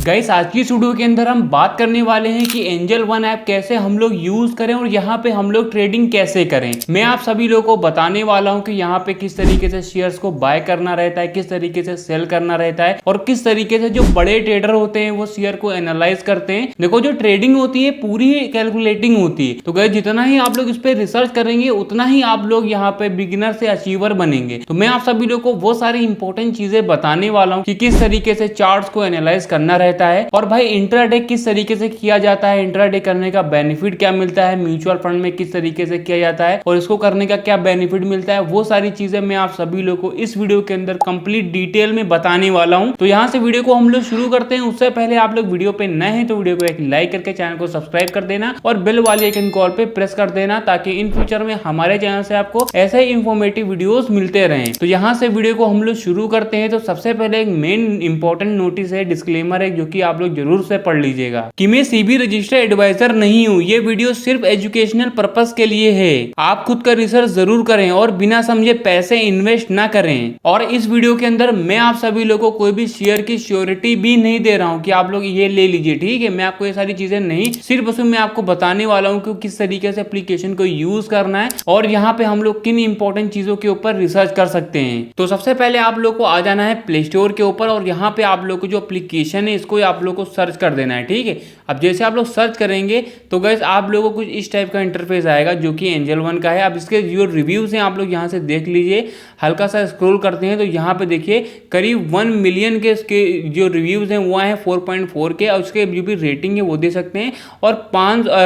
Guys आज की इस वीडियो के अंदर हम बात करने वाले हैं कि एंजल वन ऐप कैसे हम लोग यूज करें और यहाँ पे हम लोग ट्रेडिंग कैसे करें। मैं आप सभी लोगों को बताने वाला हूँ कि यहाँ पे किस तरीके से शेयर्स को बाय करना रहता है, किस तरीके से सेल करना रहता है और किस तरीके से जो बड़े ट्रेडर होते हैं वो शेयर को एनालाइज करते हैं। देखो जो ट्रेडिंग होती है पूरी कैलकुलेटिंग होती है, तो गाइस जितना ही आप लोग इस पे रिसर्च करेंगे उतना ही आप लोग यहाँ पे बिगिनर से अचीवर बनेंगे। तो मैं आप सभी लोग को वो सारी इंपॉर्टेंट चीजें बताने वाला हूँ कि किस तरीके से चार्ट्स को एनालाइज करना रहता है और भाई इंट्राडे किस तरीके से किया जाता है, इंट्राडे करने का बेनिफिट क्या मिलता है, म्यूचुअल फंड में किस तरीके से किया जाता है और इसको करने का क्या बेनिफिट मिलता है, वो सारी चीजें मैं आप सभी लोग को इस वीडियो के अंदर कंप्लीट डिटेल में बताने वाला हूं। तो यहां से वीडियो को हम लोग शुरू करते हैं। उससे पहले आप लोग वीडियो पे नए हैं तो वीडियो को एक लाइक करके चैनल को सब्सक्राइब कर देना और बेल वाली आइकन कॉल पे प्रेस कर देना ताकि इन फ्यूचर में हमारे चैनल से आपको ऐसे ही इंफॉर्मेटिव वीडियोस मिलते रहें। तो यहां से वीडियो को हम लोग शुरू करते हैं। तो सबसे पहले एक मेन इंपॉर्टेंट नोटिस है, डिस्क्लेमर है, जो कि आप लोग जरूर से पढ़ लीजिएगा कि मैं सीबी रजिस्टर्ड एडवाइजर नहीं हूं। ये वीडियो सिर्फ एजुकेशनल पर्पस के लिए है। आप खुद का रिसर्च जरूर करें और बिना समझे पैसे इन्वेस्ट ना करें। और इस वीडियो के अंदर मैं आप सभी लोगों को कोई भी शेयर की श्योरिटी भी नहीं दे रहा हूं कि आप लोग ये ले लीजिए, ठीक है। मैं आपको ये सारी चीजें नहीं, सिर्फ उसमें मैं आपको बताने वाला हूं कि किस तरीके से एप्लीकेशन को यूज करना है और यहाँ पे हम लोग किन इंपॉर्टेंट चीजों के ऊपर रिसर्च कर सकते हैं। तो सबसे पहले आप लोग को आ जाना है प्ले स्टोर के ऊपर और यहाँ पे आप लोग को जो एप्लीकेशन है इसको आप लोग को सर्च कर देना है, ठीक है। अब जैसे आप लोग सर्च करेंगे तो गाइस आप लोगों को कुछ इस टाइप का इंटरफेस आएगा जो कि एंजल वन का है। अब इसके जो रिव्यूज हैं आप लोग यहाँ से देख लीजिए। हल्का सा स्क्रॉल करते हैं तो यहाँ पे देखिए करीब 1 मिलियन के इसके जो रिव्यूज हैं वो हैं 4.4 के और उसके जो भी रेटिंग है वो दे सकते हैं और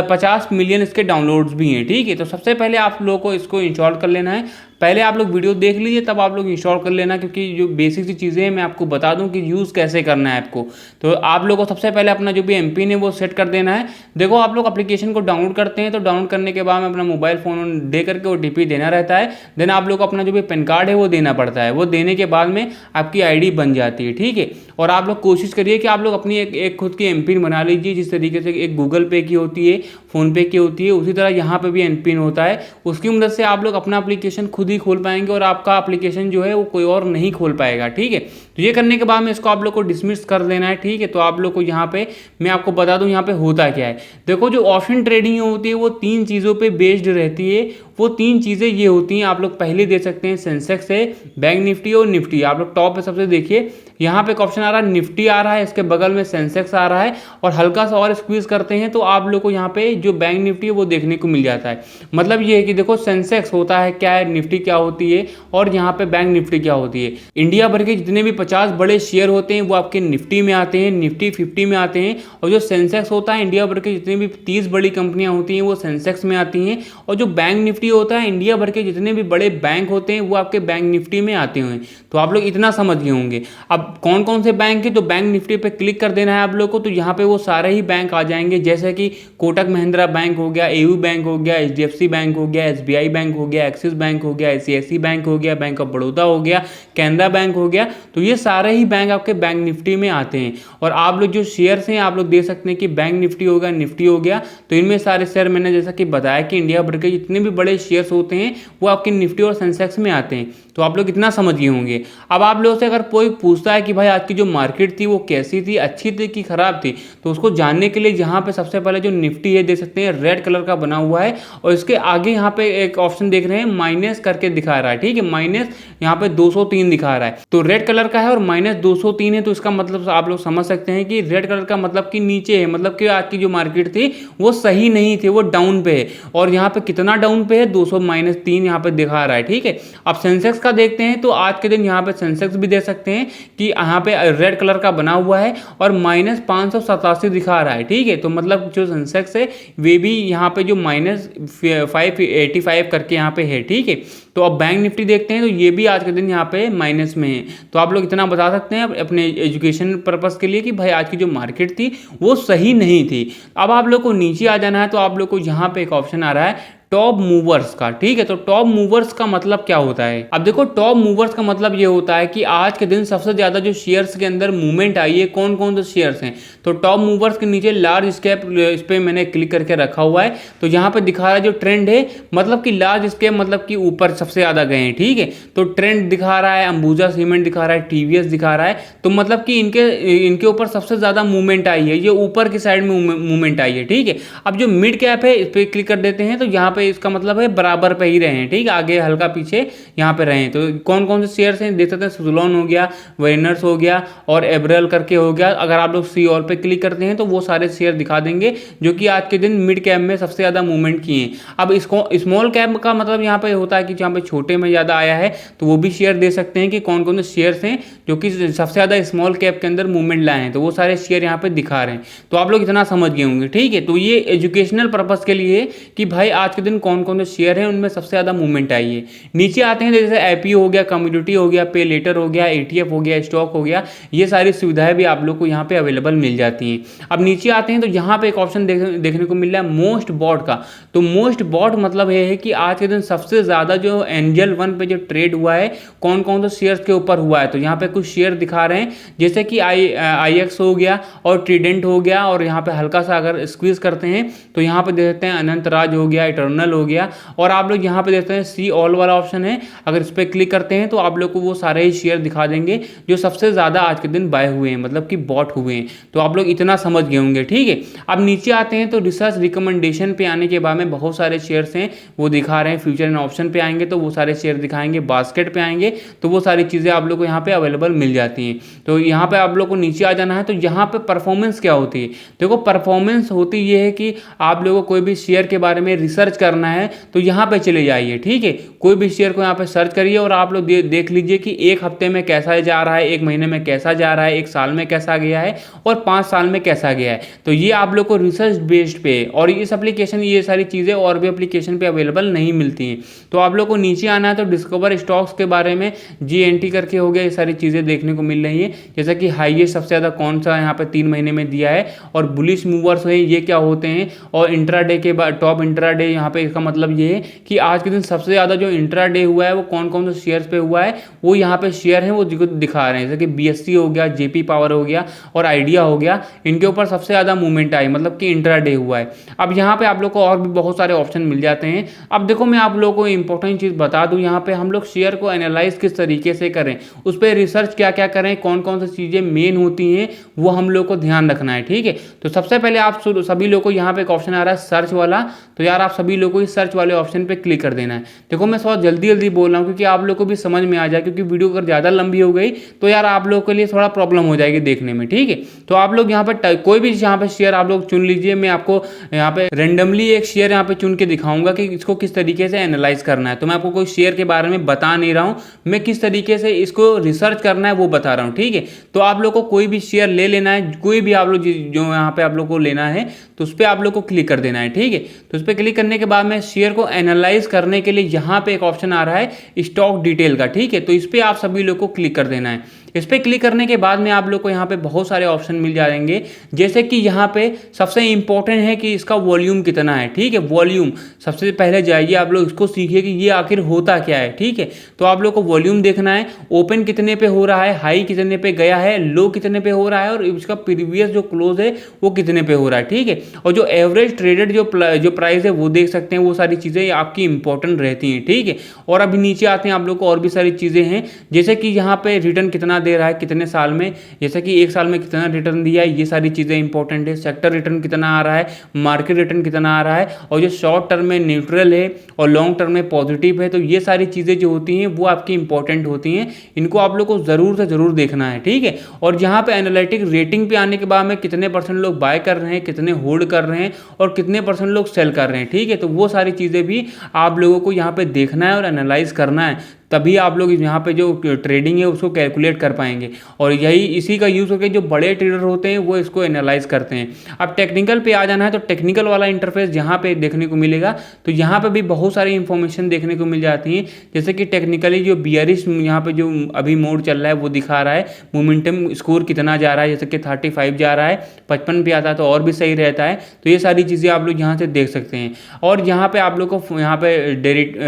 50 मिलियन इसके डाउनलोड्स भी हैं, ठीक है। तो सबसे पहले आप लोगों को इसको इंस्टॉल कर लेना है। पहले आप लोग वीडियो देख लीजिए तब आप लोग इंस्टॉल कर लेना, क्योंकि जो बेसिक सी चीज़ें हैं मैं आपको बता दूं कि यूज़ कैसे करना है आपको। तो आप लोगों को सबसे पहले अपना जो भी एमपिन है वो सेट कर देना है। देखो आप लोग एप्लीकेशन को डाउनलोड करते हैं तो डाउनलोड करने के बाद में अपना मोबाइल फ़ोन दे करके ओटीपी देना रहता है। देन आप लोग को अपना जो भी पैन कार्ड है वो देना पड़ता है। वो देने के बाद में आपकी आईडी बन जाती है, ठीक है। और आप लोग कोशिश करिए कि आप लोग अपनी एक खुद की एमपिन बना लीजिए, जिस तरीके से एक गूगल पे की होती है, फ़ोनपे की होती है, उसी तरह यहाँ पे भी एमपिन होता है। उसकी मदद से आप लोग अपना एप्लीकेशन खुद ही खोल पाएंगे और आपका एप्लीकेशन जो है वो कोई और नहीं खोल पाएगा, ठीक है। तो ये करने के बाद में इसको आप लोग को डिसमिस कर देना है, ठीक है। तो आप लोग को यहाँ पे मैं आपको बता दूं यहाँ पे होता क्या है। देखो जो ऑप्शन ट्रेडिंग होती है वो 3 चीज़ों पे बेस्ड रहती है। वो 3 चीज़ें ये होती हैं, आप लोग पहले दे सकते हैं सेंसेक्स है, बैंक निफ्टी और निफ्टी। आप लोग टॉप पे सबसे देखिए यहाँ पे एक ऑप्शन आ रहा है निफ्टी आ रहा है, इसके बगल में सेंसेक्स आ रहा है और हल्का सा और स्क्वीज करते हैं तो आप लोग को यहाँ पे जो बैंक निफ्टी है वो देखने को मिल जाता है। मतलब ये है कि देखो सेंसेक्स होता है क्या है, निफ्टी क्या होती है और यहाँ पे बैंक निफ्टी क्या होती है। इंडिया भर के जितने भी 50 बड़े शेयर होते हैं वो आपके निफ्टी में आते हैं, निफ्टी 50 में आते हैं। और जो सेंसेक्स होता है इंडिया भर के जितने भी 30 बड़ी कंपनियां होती हैं वो सेंसेक्स में आती हैं। और जो बैंक निफ्टी होता है इंडिया भर के जितने भी बड़े बैंक होते हैं वो आपके बैंक निफ्टी में आते हैं। तो आप लोग इतना समझ गए होंगे। अब कौन कौन से बैंक है, तो बैंक निफ्टी पे क्लिक कर देना है आप लोग को। तो यहाँ पे वो सारे ही बैंक आ जाएंगे, जैसे कि कोटक महिंद्रा बैंक हो गया, एयू बैंक हो गया, एचडीएफसी बैंक हो गया, एसबीआई बैंक हो गया, एक्सिस बैंक हो गया, आईसीआईसीआई बैंक हो गया, बैंक ऑफ बड़ौदा हो गया, कैनरा बैंक हो गया। तो ये सारे ही बैंक आपके बैंक निफ्टी में आते हैं। और आप लोग जो शेयर्स हैं आप लोग देख सकते हैं कि बैंक निफ्टी हो गया, निफ्टी हो गया। तो इनमें सारे शेयर मैंने जैसा कि बताया कि इंडिया भर के जितने भी बड़े शेयर्स होते हैं वो आपके निफ्टी और सेंसेक्स में आते हैं। तो आप लोग इतना समझ गए होंगे। अब आप लोगों से अगर कोई पूछता है कि भाई आज की जो मार्केट थी वो कैसी थी, अच्छी थी कि खराब थी, तो उसको जानने के लिए यहाँ पे सबसे पहले जो निफ्टी है देख सकते हैं रेड कलर का बना हुआ है और इसके आगे यहाँ पे एक ऑप्शन देख रहे हैं माइनस करके दिखा रहा है, ठीक है। माइनस यहाँ पे 203 दिखा रहा है, तो रेड कलर का है और माइनस 203 है। तो इसका मतलब आप लोग समझ सकते हैं कि रेड कलर का मतलब कि नीचे है, मतलब कि आज की जो मार्केट थी वो सही नहीं थी, वो डाउन पे है। और यहाँ पे कितना डाउन पे है, 200-3 यहाँ पे दिखा रहा है, ठीक है। अब सेंसेक्स का देखते हैं तो आज के दिन यहाँ पे सेंसेक्स भी देख सकते हैं कि यहाँ पे रेड कलर का बना हुआ है और माइनस 587 दिखा रहा है, ठीक है। तो मतलब जो सेंसेक्स है वे भी यहाँ पे जो माइनस 585 करके यहाँ पे है, ठीक है। तो अब बैंक निफ्टी देखते हैं तो ये भी आज के दिन यहाँ पे माइनस में है। तो आप लोग इतना बता सकते हैं अपने एजुकेशन पर्पस के लिए कि भाई आज की जो मार्केट थी वो सही नहीं थी। अब आप लोग को नीचे आ जाना है तो आप लोग को यहाँ पे एक ऑप्शन आ रहा है टॉप मूवर्स का। ठीक है, तो टॉप मूवर्स का मतलब क्या होता है? अब देखो, टॉप मूवर्स का मतलब ये होता है कि आज के दिन सबसे ज्यादा जो शेयर्स के अंदर मूवमेंट आई है, कौन कौन से शेयर्स हैं। तो टॉप मूवर्स के नीचे लार्ज कैप, इस पे मैंने क्लिक करके रखा हुआ है। तो यहाँ पे दिखा रहा है जो ट्रेंड है, मतलब कि लार्ज कैप मतलब कि ऊपर सबसे ज्यादा गए हैं। ठीक है, तो ट्रेंड दिखा रहा है, अंबुजा सीमेंट दिखा रहा है, टीवीएस दिखा रहा है, तो मतलब कि इनके ऊपर सबसे ज्यादा मूवमेंट आई है, ये ऊपर की साइड में मूवमेंट आई है। ठीक है, अब जो मिड कैप है इस पर क्लिक कर देते हैं, तो यहाँ पे इसका मतलब है बराबर पे ही रहे हैं। ठीक है, आगे हल्का पीछे यहाँ पे रहे हैं। तो कौन कौन से शेयर्स हैं देख सकते हैं, सुजलॉन हो गया, वेनर्स हो गया और एब्रल करके हो गया। अगर आप लोग सी ऑल पे क्लिक करते हैं तो वो सारे शेयर दिखा देंगे जो कि आज के दिन मिड कैप में सबसे ज्यादा मूवमेंट किए हैं। अब इसको स्मॉल कैप का मतलब यहाँ पे होता है कि जहाँ पे छोटे में ज्यादा आया है तो वो भी शेयर दे सकते हैं कि कौन कौन से शेयर्स हैं जो कि सबसे ज्यादा स्मॉल कैप के अंदर मूवमेंट लाए हैं, तो वो सारे शेयर यहाँ पे दिखा रहे हैं। तो आप लोग इतना समझ गए होंगे। ठीक है, तो ये एजुकेशनल पर्पज के लिए कि भाई आज के दिन कौन कौन से शेयर हैं उनमें सबसे ज्यादा मूवमेंट आई है। नीचे आते हैं जैसे आईपीओ हो गया, कम्युनिटी हो गया, पे लेटर हो गया, एटीएफ हो गया, स्टॉक हो गया, ये सारी सुविधाएं भी आप लोग को यहाँ पे अवेलेबल मिल जाती हैं। अब नीचे आते हैं तो यहाँ पे एक ऑप्शन देखने को मिल रहा है मोस्ट बॉट का। तो मोस्ट बॉट मतलब ये है कि आज के दिन सबसे ज्यादा जो एंजल वन पे जो ट्रेड हुआ है, कौन कौन से शेयर्स के ऊपर हुआ है। तो यहाँ पे कुछ शेयर दिखा रहे हैं जैसे कि IX हो गया और ट्रीडेंट हो गया, और यहाँ पे हल्का सा अगर स्क्वीज करते हैं तो यहाँ पे देखते हैं अनंत राज हो गया, इटर्नल हो गया, और आप लोग यहाँ पे देखते हैं सी ऑल वाला ऑप्शन है, अगर इस पर क्लिक करते हैं तो आप लोग को वो सारे ही शेयर दिखा देंगे जो सबसे ज्यादा आज के दिन बाय हुए हैं, मतलब कि बॉट हुए हैं। तो आप लोग इतना समझ गए होंगे। ठीक है, अब नीचे आते हैं तो रिसर्च रिकमेंडेशन पे आने के बाद में बहुत सारे शेयर्स हैं वो दिखा रहे हैं। फ्यूचर एंड ऑप्शन पे आएंगे तो वो सारे शेयर दिखाएंगे, बास्केट पे आएंगे तो वो सारी चीजें आप लोग को यहाँ पे अवेलेबल मिल जाती हैं। तो यहाँ पे आप लोग को नीचे आ जाना है। तो यहाँ पे परफॉर्मेंस क्या होती है? देखो, परफॉर्मेंस होती ये है कि आप लोगों को कोई भी शेयर के बारे में रिसर्च करना है तो यहाँ पे चले जाइए। ठीक है, कोई भी शेयर को यहाँ पे सर्च करिए और आप लोग देख लीजिए कि एक हफ्ते में कैसा जा रहा है, एक महीने में कैसा जा रहा है, एक साल में कैसा गया है और 5 साल में कैसा गया है। तो ये आप लोग को रिसर्च बेस्ड पे, और इस एप्लीकेशन ये सारी चीज़ें और भी एप्लीकेशन पे अवेलेबल नहीं मिलती हैं। तो आप लोग को नीचे आना है तो डिस्कवर स्टॉक्स के बारे में GNT करके हो गया, ये सारी चीज़ें देखने को मिल रही है। जैसा कि हाईएस्ट सबसे ज़्यादा कौन सा यहाँ पे 3 महीने में दिया है, और बुलिश मूवर्स है ये क्या होते हैं, और इंट्राडे के बाद टॉप इंट्राडे यहाँ पे इसका मतलब ये है कि आज के दिन सबसे ज़्यादा जो इंट्राडे हुआ है वो कौन कौन से शेयर्स पे हुआ है, वो यहाँ पे शेयर है वो दिखा रहे हैं। जैसे कि BSC हो गया, JP पावर हो गया और आइडिया हो गया, इनके ऊपर सबसे ज़्यादा मूवमेंट आई, मतलब कि इंट्राडे हुआ है। अब यहाँ पे आप लोग को और भी बहुत सारे ऑप्शन मिल जाते हैं। अब देखो, मैं आप लोगों को इंपॉर्टेंट चीज़ बता दूँ, यहाँ पे हम लोग शेयर को एनालाइज किस तरीके से करें, उस पर रिसर्च क्या क्या करें, कौन कौन सी चीज़ें मेन होती हैं, वो हम लोग को ध्यान रखना है। ठीक है, तो सबसे पहले आप सभी लोग को यहाँ पे एक ऑप्शन आ रहा है सर्च वाला, तो यार आप सभी लोग को इस सर्च वाले ऑप्शन पे क्लिक कर देना है। देखो, मैं थोड़ा जल्दी बोल रहा हूँ क्योंकि आप लोग को भी समझ में आ जाए, क्योंकि वीडियो अगर ज़्यादा लंबी हो गई तो यार आप लोगों के लिए थोड़ा प्रॉब्लम हो जाएगी देखने में। ठीक है, तो आप लोग यहाँ पे कोई भी यहाँ पे शेयर आप लोग चुन लीजिए। मैं आपको यहाँ पे रेंडमली एक शेयर यहाँ पे चुन के दिखाऊंगा कि इसको किस तरीके से एनालाइज करना है। तो मैं आपको कोई शेयर के बारे में बता नहीं रहा हूँ, मैं किस तरीके से इसको रिसर्च करना है वो बता रहा हूँ। ठीक है, तो आप लोग को कोई भी शेयर ले लेना है, कोई भी आप लोग जो यहाँ पे आप लोग को लेना है तो उस पर आप लोग को क्लिक कर देना है। ठीक है, तो उस पर क्लिक करने के बाद में शेयर को एनालाइज करने के लिए यहाँ पे एक ऑप्शन आ रहा है स्टॉक डिटेल का। ठीक है, तो इस पर आप सभी लोग को क्लिक कर देना है। इस पर क्लिक करने के बाद में आप लोग को यहाँ पे बहुत सारे ऑप्शन मिल जाएंगे, जैसे कि यहाँ पे सबसे इंपॉर्टेंट है कि इसका वॉल्यूम कितना है। ठीक है, वॉल्यूम सबसे पहले जाइए, आप लोग इसको सीखिए कि ये आखिर होता क्या है। ठीक है, तो आप लोग को वॉल्यूम देखना है, ओपन कितने पे हो रहा है, हाई कितने पे गया है, लो कितने पे हो रहा है, और इसका प्रीवियस जो क्लोज है वो कितने पे हो रहा है। ठीक है, और जो एवरेज ट्रेडेड जो प्राइस है वो देख सकते हैं, वो सारी चीज़ें आपकी इंपॉर्टेंट रहती हैं। ठीक है, और अभी नीचे आते हैं, आप लोग को और भी सारी चीज़ें हैं, जैसे कि यहाँ पे रिटर्न कितना दे रहा है कितने साल में, जैसे कि 1 साल में कितना रिटर्न दिया है, ये सारी चीज़ें इंपॉर्टेंट है। सेक्टर रिटर्न कितना आ रहा है, मार्केट रिटर्न कितना आ रहा है, और जो शॉर्ट टर्म में न्यूट्रल है और लॉन्ग टर्म में पॉजिटिव है, तो ये सारी चीज़ें जो होती हैं वो आपकी इंपॉर्टेंट होती हैं, इनको आप लोग को ज़रूर से ज़रूर देखना है। ठीक है, और यहाँ पे एनालिटिक रेटिंग पे आने के बाद में कितने % लोग बाय कर रहे हैं, कितने होल्ड कर रहे हैं और कितने % लोग सेल कर रहे हैं। ठीक है, तो वो सारी चीज़ें भी आप लोगों को यहाँ पे देखना है और एनालाइज करना है, तभी आप लोग यहाँ पे जो ट्रेडिंग है उसको कैलकुलेट कर पाएंगे। और यही इसी का यूज़ करके जो बड़े ट्रेडर होते हैं वो इसको एनालाइज करते हैं। अब टेक्निकल पे आ जाना है तो टेक्निकल वाला इंटरफेस यहाँ पे देखने को मिलेगा। तो यहाँ पे भी बहुत सारी इंफॉर्मेशन देखने को मिल जाती है, जैसे कि टेक्निकली जो बियरिश यहाँ पे जो अभी मोड चल रहा है वो दिखा रहा है, मोमेंटम स्कोर कितना जा रहा है, जैसे कि 35 जा रहा है, 55 पे आता है तो और भी सही रहता है। तो ये सारी चीज़ें आप लोग यहाँ से देख सकते हैं। और यहाँ पे आप लोग को यहाँ पे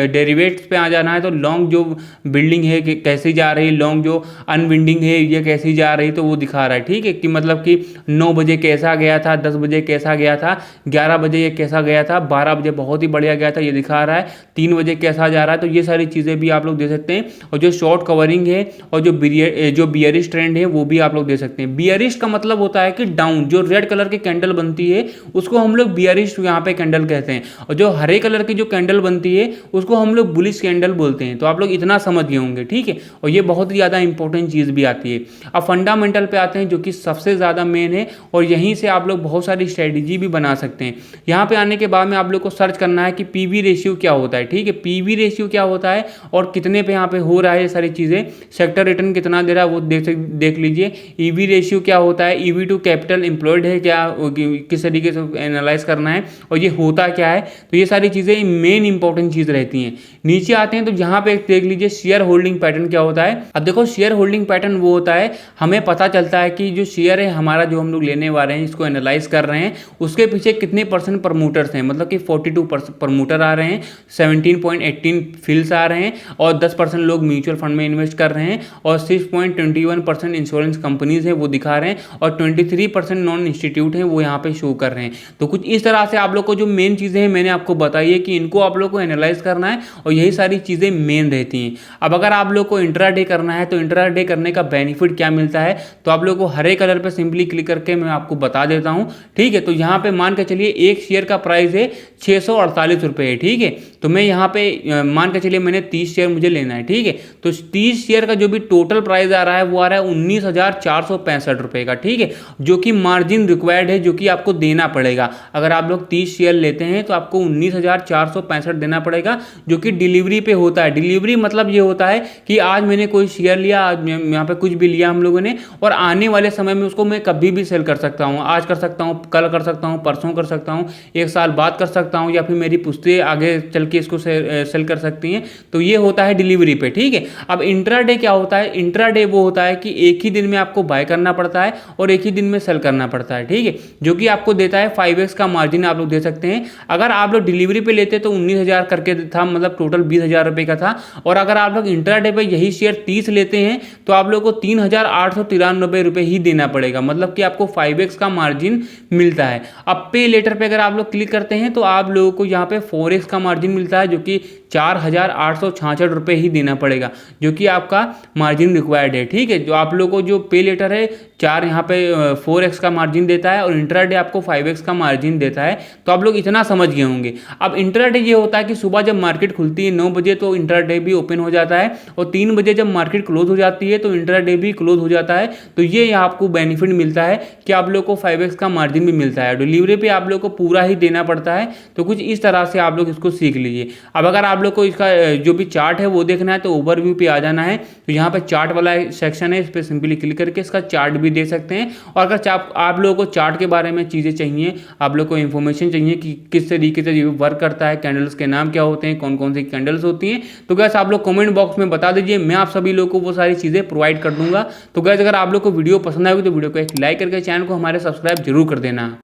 डेरिवेट्स पे आ जाना है तो लॉन्ग जो बिल्डिंग है कैसी जा रही, लॉन्ग जो अनविंडिंग है ये कैसी जा रही, तो वो दिखा रहा है। ठीक है, कि मतलब कि 9 बजे कैसा गया था, 10 बजे कैसा गया था, 11 बजे ये कैसा गया था, 12 बजे बहुत ही बढ़िया गया था ये दिखा रहा है, 3 बजे कैसा जा रहा है। तो ये सारी चीज़ें भी आप लोग दे सकते हैं। और जो शॉर्ट कवरिंग है और जो बियरिश ट्रेंड है वो भी आप लोग दे सकते हैं। बियरिश का मतलब होता है कि डाउन, जो रेड कलर की कैंडल बनती है उसको हम लोग बियरिश यहाँ पे कैंडल कहते हैं, और जो हरे कलर की जो कैंडल बनती है उसको हम लोग बुलिश कैंडल बोलते हैं। तो आप लोग इतना समझ गए होंगे। ठीक है, और ये बहुत ही ज़्यादा इंपॉर्टेंट चीज़ भी आती है। अब फंडामेंटल पे आते हैं जो कि सबसे ज़्यादा मेन है, और यहीं से आप लोग बहुत सारी स्ट्रेटेजी भी बना सकते हैं। यहाँ पे आने के बाद में आप लोग को सर्च करना है कि पीवी रेशियो क्या होता है। ठीक है, पीवी रेशियो क्या होता है और कितने पे यहाँ पे हो रहा है, ये सारी चीज़ें, सेक्टर रिटर्न कितना दे रहा है वो देख लीजिए। ईवी रेशियो क्या होता है, ईवी टू कैपिटल एम्प्लॉयड है क्या, किस तरीके से एनालाइज करना है और ये होता क्या है। तो ये सारी चीज़ें मेन इंपॉर्टेंट चीज़ रहती हैं। नीचे आते हैं तो यहाँ पे देख लीजिए शेयर होल्डिंग पैटर्न क्या होता है। अब देखो शेयर होल्डिंग पैटर्न वो होता है, हमें पता चलता है कि जो शेयर है हमारा जो हम लोग लेने वाले हैं इसको एनालाइज कर रहे हैं, उसके पीछे कितने परसेंट प्रमोटर्स हैं, मतलब कि 42% प्रमोटर आ रहे हैं, 17.18 फील्ड्स आ रहे हैं, और 10% लोग म्यूचुअल फंड में इन्वेस्ट कर रहे हैं, और 6.21% इंश्योरेंस कंपनीज हैं वो दिखा रहे हैं, और 23% नॉन इंस्टीट्यूट हैं वो यहाँ पे शो कर रहे हैं। तो कुछ इस तरह से आप लोग को जो मेन चीज़ें हैं मैंने आपको बताई है कि इनको आप लोग को एनालाइज करना है, और यही सारी चीज़ें मेन रहती हैं। अब अगर आप लोग को इंट्राडे करना है तो इंट्राडे करने का बेनिफिट क्या मिलता है, तो आप लोग को हरे कलर पे सिंपली क्लिक करके मैं आपको बता देता हूँ। ठीक है, तो यहाँ पे मान के चलिए एक शेयर का प्राइस है 648 रुपये। ठीक है, तो मैं यहाँ पे मान के चलिए मैंने 30 शेयर मुझे लेना है। ठीक है, तो 30 शेयर का जो भी टोटल प्राइस आ रहा है वो आ रहा है 19,465 रुपये का। ठीक है, जो कि मार्जिन रिक्वायर्ड है, जो कि आपको देना पड़ेगा। अगर आप लोग 30 शेयर लेते हैं तो आपको 19,465 देना पड़ेगा, जो कि डिलीवरी पे होता है। डिलीवरी मतलब ये होता है कि आज मैंने कोई शेयर लिया, आज यहाँ पे कुछ भी लिया हम लोगों ने, और आने वाले समय में उसको मैं कभी भी सेल कर सकता हूँ। आज कर सकता हूँ, कल कर सकता हूँ, परसों कर सकता हूँ, 1 साल बाद कर सकता हूँ, या फिर मेरी पुश्तें आगे चल के इसको सेल कर सकती हैं। तो ये होता है डिलीवरी पे। ठीक है, अब इंट्राडे क्या होता है, इंट्राडे वो होता है कि एक ही दिन में आपको बाय करना पड़ता है और एक ही दिन में सेल करना पड़ता है। ठीक है, जो कि आपको देता है 5x का मार्जिन आप लोग दे सकते हैं। अगर आप लोग डिलीवरी पे लेते तो 19,000 करके था, मतलब टोटल 20,000 रुपये का था। और अगर आप लोग इंट्राडे पे यही शेयर 30 लेते हैं तो आप लोग को 3,893 रुपये ही देना पड़ेगा, मतलब कि आपको 5x का मार्जिन मिलता है। अब पे लेटर पे अगर आप लोग क्लिक करते हैं तो आप लोगों को यहाँ पे 4x का मार्जिन मिलता है, जो कि 4,866 रुपये ही देना पड़ेगा, जो कि आपका मार्जिन रिक्वायर्ड है। ठीक है, जो आप लोगों को जो पे लेटर है 4 यहाँ पे 4x का मार्जिन देता है, और इंट्राडे आपको 5x का मार्जिन देता है। तो आप लोग इतना समझ गए होंगे। अब इंट्राडे ये होता है कि सुबह जब मार्केट खुलती है 9 बजे तो इंट्राडे भी ओपन हो जाता है, और 3 बजे जब मार्केट क्लोज हो जाती है तो इंट्राडे भी क्लोज हो जाता है। तो ये आपको बेनिफिट मिलता है कि आप लोग को 5x का मार्जिन भी मिलता है। डिलीवरी पे आप लोग को पूरा ही देना पड़ता है। तो कुछ इस तरह से आप लोग इसको सीख लीजिए। अब अगर आप लोग को इसका जो भी चार्ट है वो देखना है तो ओवरव्यू पे आ जाना है। तो यहाँ पे चार्ट वाला सेक्शन है, इस पर सिंपली क्लिक करके इसका चार्ट भी देख सकते हैं। और अगर आप लोगों को चार्ट के बारे में चीज़ें चाहिए, आप लोग को इन्फॉर्मेशन चाहिए कि किस तरीके से ये वर्क करता है, कैंडल्स के नाम क्या होते हैं, कौन कौन सी कैंडल्स होती हैं, तो गैस आप लोग कमेंट बॉक्स में बता दीजिए, मैं आप सभी लोगों को वो सारी चीज़ें प्रोवाइड कर दूंगा। तो गैस अगर आप लोग को वीडियो पसंद आएगी तो वीडियो को एक लाइक करके चैनल को हमारे सब्सक्राइब जरूर कर देना।